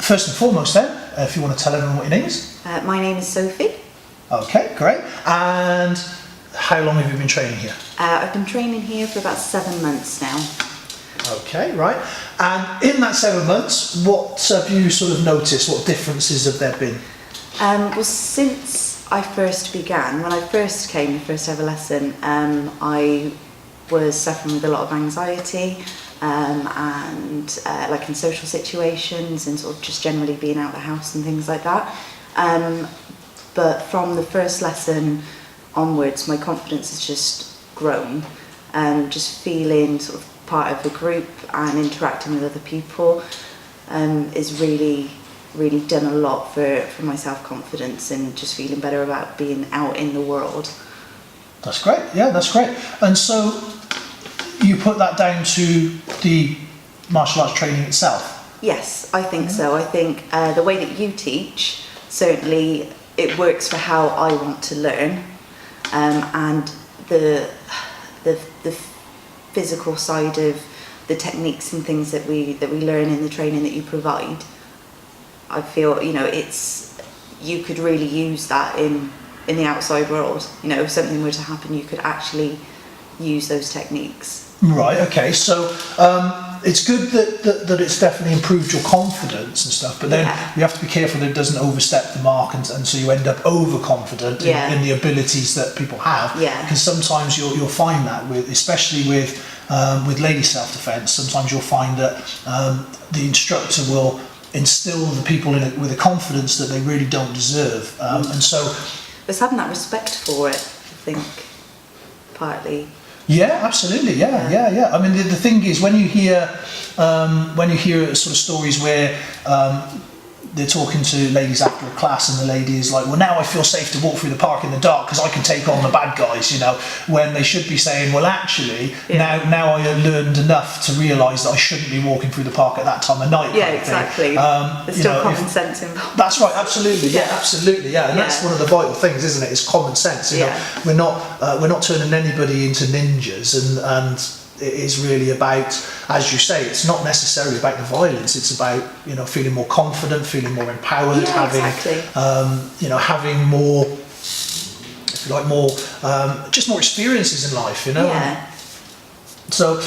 first and foremost then, if you want to tell everyone what your name is. My name is Sophie. Okay, great. And how long have you been training here? I've been training here for about 7 months now. Okay, right. And in that 7 months, what have you sort of noticed? What differences have there been? Well, since I first began, when I first came, the first ever lesson, I was suffering with a lot of anxiety and like in social situations and sort of just generally being out of the house and things like that. But from the first lesson onwards, my confidence has just grown, just feeling sort of part of the group and interacting with other people is really done a lot for my self-confidence and just feeling better about being out in the world. That's great, yeah, that's great. And so you put that down to the martial arts training itself? Yes, I think so. I think the way that you teach, certainly it works for how I want to learn, and the physical side of the techniques and things that we learn in the training that you provide. I feel, you could really use that in the outside world. If something were to happen, you could actually use those techniques. Right, okay, so it's good that it's definitely improved your confidence and stuff, but then you have to be careful that it doesn't overstep the mark, and so you end up overconfident in the abilities that people have. Because sometimes you'll find that, especially with lady self-defense, sometimes you'll find that the instructor will instill the people in it with a confidence that they really don't deserve, and so it's having that respect for it, I think, partly. Yeah, absolutely. Yeah. I mean, the thing is, when you hear sort of stories where they're talking to ladies after a class, and the lady is like, "Well, now I feel safe to walk through the park in the dark because I can take on the bad guys," when they should be saying, "Well, actually, now I learned enough to realise that I shouldn't be walking through the park at that time of night." Yeah, exactly. There's still common sense involved. That's right. Absolutely. Yeah, absolutely. Yeah, and that's one of the vital things, isn't it? It's common sense. We're not turning anybody into ninjas, and it is really about, as you say, it's not necessarily about the violence. It's about feeling more confident, feeling more empowered, having more, if you like, more just more experiences in life. Yeah. So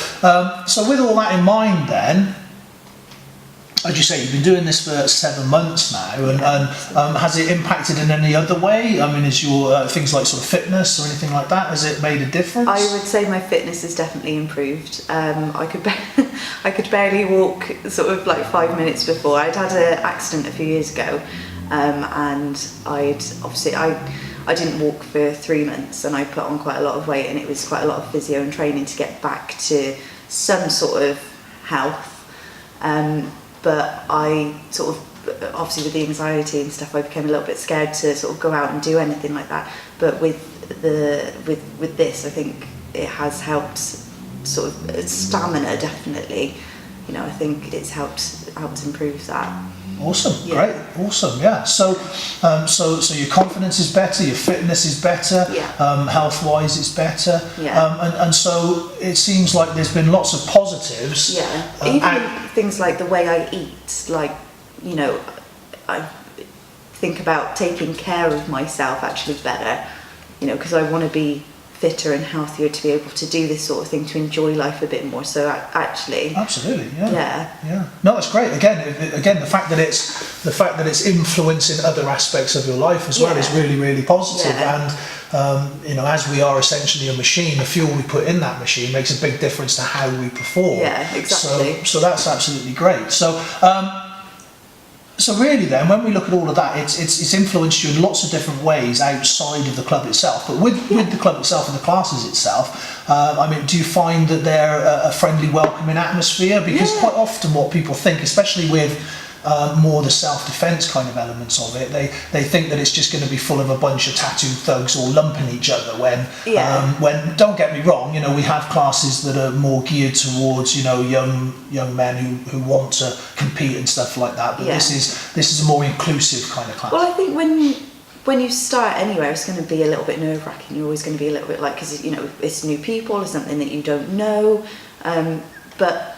with all that in mind, then, as you say, you've been doing this for 7 months now, and has it impacted in any other way? I mean, is your things like sort of fitness or anything like that, has it made a difference? I would say my fitness has definitely improved. I could barely walk sort of like 5 minutes before. I'd had an accident a few years ago, and I didn't walk for 3 months, and I put on quite a lot of weight, and it was quite a lot of physio and training to get back to some sort of health. But I sort of, obviously with the anxiety and stuff, I became a little bit scared to sort of go out and do anything like that. But with this, I think it has helped sort of stamina, definitely. I think it's helped improve that. Awesome, great, awesome, yeah. So your confidence is better, your fitness is better, health-wise it's better, and so it seems like there's been lots of positives. Yeah, even things like the way I eat, like, I think about taking care of myself actually better, because I want to be fitter and healthier to be able to do this sort of thing, to enjoy life a bit more. So actually, absolutely, yeah. No, that's great. Again, the fact that it's influencing other aspects of your life as well is really, really positive. And as we are essentially a machine, the fuel we put in that machine makes a big difference to how we perform. Yeah, exactly. So that's absolutely great. So really then, when we look at all of that, it's influenced you in lots of different ways outside of the club itself. But with the club itself and the classes itself, do you find that they're a friendly, welcoming atmosphere? Because quite often what people think, especially with more the self-defense kind of elements of it, they think that it's just going to be full of a bunch of tattooed thugs all lumping each other, when don't get me wrong, we have classes that are more geared towards young men who want to compete and stuff like that, but this is a more inclusive kind of class. Well, I think when you start anywhere, it's going to be a little bit nerve-wracking. You're always going to be a little bit like, because it's new people, it's something that you don't know, but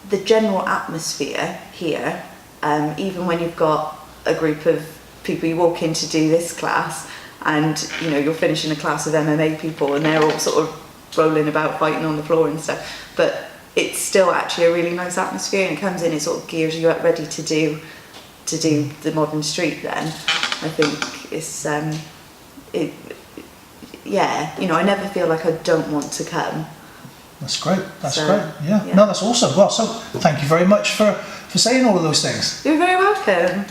the general atmosphere here even when you've got a group of people you walk in to do this class, and you're finishing a class of MMA people and they're all sort of rolling about fighting on the floor and stuff, but it's still actually a really nice atmosphere, and it comes in, it sort of gears you up ready to do the modern street. Then I think it's I never feel like I don't want to come. That's great. That's great. Yeah. No, that's awesome. Well, so thank you very much for saying all of those things. You're very welcome.